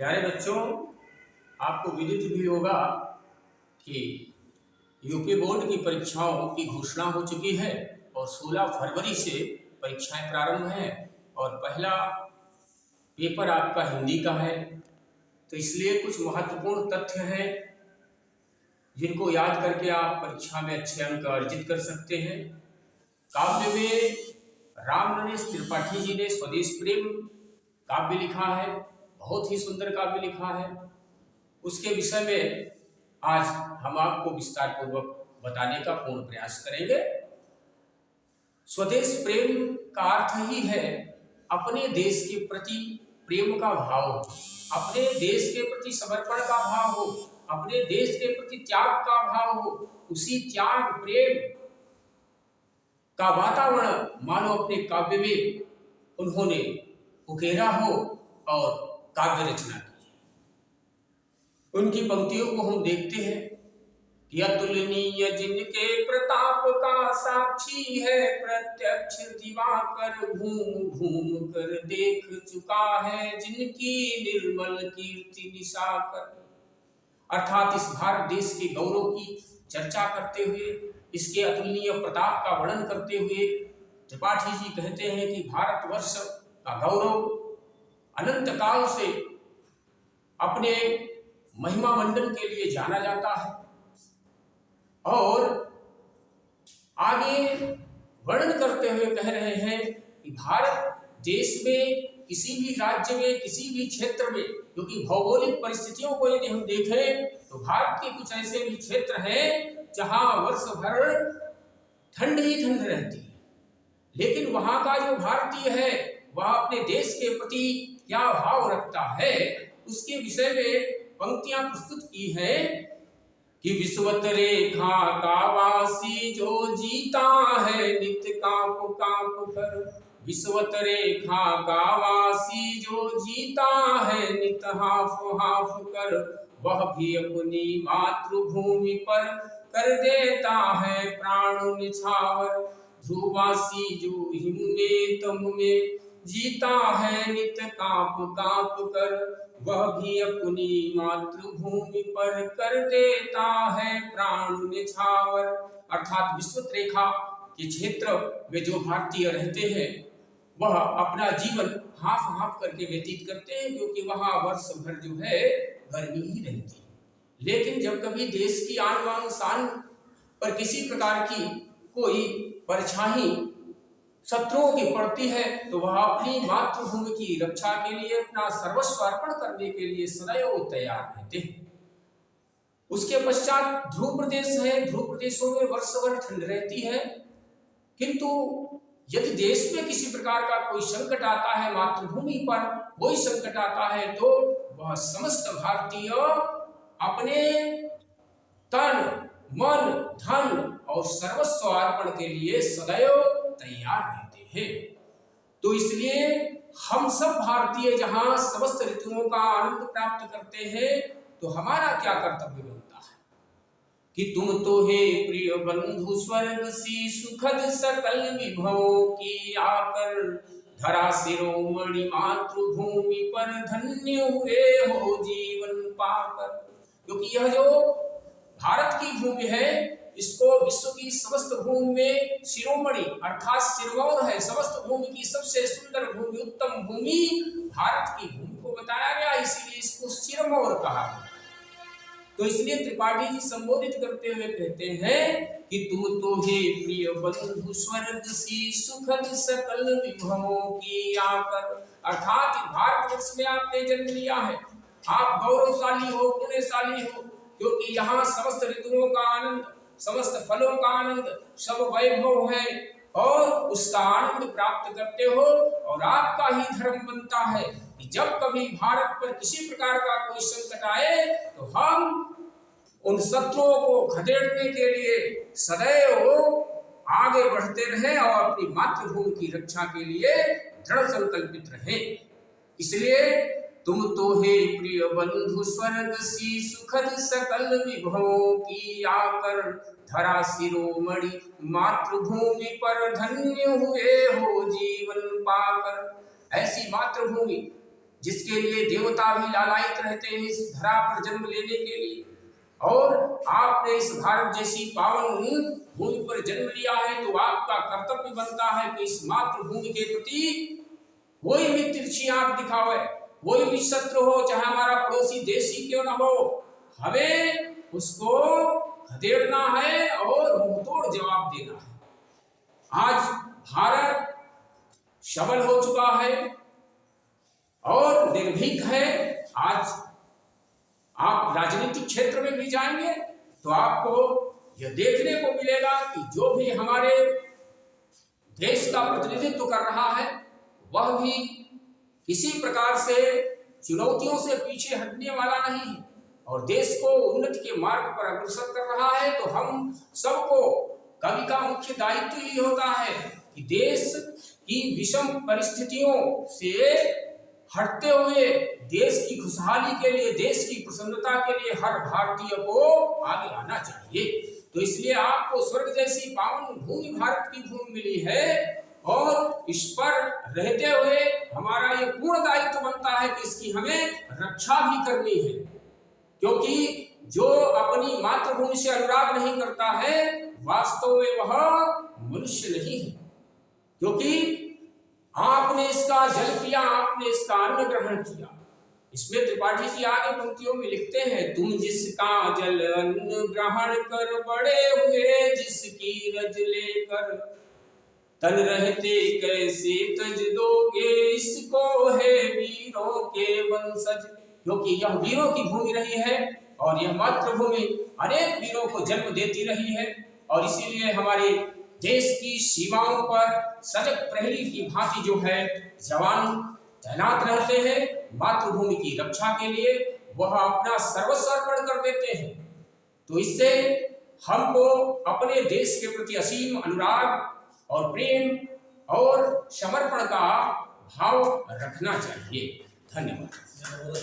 प्यारे बच्चों, आपको विदित भी होगा कि यूपी बोर्ड की परीक्षाओं की घोषणा हो चुकी है और 16 फरवरी से परीक्षाएं प्रारंभ हैं और पहला पेपर आपका हिंदी का है। तो इसलिए कुछ महत्वपूर्ण तथ्य हैं जिनको याद करके आप परीक्षा में अच्छे अंक अर्जित कर सकते हैं। काव्य में राम नरेश त्रिपाठी जी ने स्वदेश प्रेम काव्य लिखा है, बहुत ही सुंदर काव्य लिखा है। उसके विषय में आज हम आपको विस्तार पूर्वक बताने का पूर्ण प्रयास करेंगे। स्वदेश प्रेम का अर्थ ही है अपने देश के प्रति प्रेम का भाव, अपने देश के प्रति समर्पण का भाव हो, अपने देश के प्रति त्याग का भाव हो। उसी त्याग प्रेम का वातावरण मानो अपने काव्य में उन्होंने उकेरा हो और काव्य रचना की है। उनकी पंक्तियों को हम देखते हैं कि अतुलनीय जिनके प्रताप का साक्षी है, प्रत्यक्ष दिवाकर घूम घूम कर देख चुका है, जिनकी निर्मल कीर्ति निशाकर। अर्थात इस भारत देश के गौरव की चर्चा करते हुए, इसके अतुलनीय प्रताप का वर्णन करते हुए त्रिपाठी जी कहते हैं कि भारतवर्ष का गौरव अनंत काल से अपने महिमा मंडन के लिए जाना जाता है। और आगे वर्णन करते हुए कह रहे हैं कि भारत देश में किसी भी राज्य में, किसी भी क्षेत्र में, क्योंकि भौगोलिक परिस्थितियों को यदि हम देखें तो भारत के कुछ ऐसे भी क्षेत्र हैं जहां वर्ष भर ठंड ही ठंड रहती है, लेकिन वहां का जो भारतीय है वह अपने देश के प्रति क्या भाव रखता है, उसके विषय में पंक्तियां प्रस्तुत की हैं कि विश्वत रेखा का वासी जो जीता है नित कांप कांप कर, विश्वत रेखा का वासी जो जीता है नित हाफ हाफ कर, वह भी अपनी मातृभूमि पर कर देता है प्राण निछावर। ध्रुवासी जो हिम में तम में जीता है नित कांप कांप कर, वह भी अपनी मातृभूमि पर कर देता है प्राण निछावर। अर्थात विश्वत रेखा के क्षेत्र में जो भारतीय रहते हैं वह अपना जीवन हाफ हाफ करके व्यतीत करते हैं, क्योंकि वहां वर्ष भर जो है गर्मी ही रहती है। लेकिन जब कभी देश की आन बान शान पर किसी प्रकार की कोई परछाई शत्रुओं की पड़ती है तो वह अपनी मातृभूमि की रक्षा के लिए अपना सर्वस्व अर्पण करने के लिए सदैव तैयार रहते हैं। उसके पश्चात ध्रुव प्रदेश है, ध्रुव प्रदेशों में वर्ष भर ठंड रहती है, किंतु यदि देश में किसी प्रकार का कोई संकट आता है, मातृभूमि पर कोई संकट आता है, तो वह समस्त भारतीय अपने तन मन धन और सर्वस्व अर्पण के लिए सदैव तैयार रहते हैं। तो इसलिए हम सब भारतीय जहां समस्त ऋतुओं का आनंद प्राप्त करते हैं, तो हमारा क्या कर्तव्य बनता है कि तुम तो हे प्रिय बंधु स्वर्ग सी सुखद सकल विभवों की आकर, धरा शिरोमणि मातृभूमि पर धन्य हुए हो जीवन पाकर। क्योंकि यह जो भारत की भूमि है, इसको विश्व की समस्त भूमि में शिरोमणि अर्थात सिरमौर है, समस्त भूमि की सबसे सुंदर भूमि, उत्तम भूमि भारत की भूमि को बताया गया, इसीलिए इसको सिरमौर कहा गया। तो इसलिए त्रिपाठी जी संबोधित करते हुए कहते हैं कि तुम तो हे प्रिय बंधु स्वर्ग सी सुखद सकल विभवों की आकर। अर्थात भारतवर्ष में आपने जन्म लिया है, आप गौरवशाली हो, पुण्यशाली हो, क्योंकि यहाँ समस्त ऋतुओं का आनंद, समस्त फलों का आनंद, सब वैभव है और उसका आनंद प्राप्त करते हो। और आपका ही धर्म बनता है कि जब कभी भारत पर किसी प्रकार का कोई संकट आए तो हम उन शत्रुओं को खदेड़ने के लिए सदैव आगे बढ़ते रहें और अपनी मातृभूमि की रक्षा के लिए दृढ़ संकल्पित रहें। इसलिए तुम तो हे प्रिय बंधु स्वर्ग सी सुखद सकल विभवों की आकर, धरा शिरोमणि मातृभूमि पर धन्य हुए हो जीवन पाकर। ऐसी मातृभूमि जिसके लिए देवता भी लालायित रहते हैं इस धरा पर जन्म लेने के लिए, और आपने इस भारत जैसी पावन भूमि पर जन्म लिया है, तो आपका कर्तव्य बनता है कि इस मातृभूमि के प्रति कोई भी तिरछी आंख दिखावे, कोई भी शत्रु हो, चाहे हमारा पड़ोसी देश ही क्यों ना हो, हमें उसको खदेड़ना है और मुंहतोड़ जवाब देना है। आज भारत सबल हो चुका है और निर्भीक है। आज आप राजनीतिक क्षेत्र में भी जाएंगे तो आपको यह देखने को मिलेगा कि जो भी हमारे देश का प्रतिनिधित्व कर रहा है वह भी किसी प्रकार से चुनौतियों से पीछे हटने वाला नहीं है और देश को उन्नति के मार्ग पर अग्रसर कर रहा है। तो हम सबको, कवि का मुख्य दायित्व ही होता है कि देश की विषम परिस्थितियों से हटते हुए देश की खुशहाली के लिए, देश की प्रसन्नता के लिए हर भारतीय को आगे आना चाहिए। तो इसलिए आपको स्वर्ग जैसी पावन भूमि भारत की भूमि मिली है और इस पर रहते हुए हमारा ये पूर्ण दायित्व बनता है कि इसकी हमें रक्षा भी करनी है, क्योंकि जो अपनी मातृभूमि से अनुराग नहीं करता है वास्तव में वह मनुष्य नहीं है, क्योंकि आपने इसका जल पिया, आपने इसका अन्न ग्रहण किया। इसमें त्रिपाठी जी आगे पंक्तियों में लिखते हैं, तुम जिसका जल अन्न ग्रहण कर बड़े हुए, जिसकी रज लेकर तन रहते कैसे तज दोगे, इसको है वीरों के वंशज। क्योंकि यह वीरों की भूमि रही है और यह मातृभूमि अनेक वीरों को जन्म देती रही है और इसीलिए हमारे देश की सीमाओं पर सजग प्रहरी की भांति जो है जवान तैनात रहते हैं मातृभूमि की रक्षा के लिए, वह अपना सर्वस्व अर्पण कर देते हैं। तो इससे हमको अपने देश के प्रति असीम अनुराग और प्रेम और समर्पण का भाव रखना चाहिए। धन्यवाद।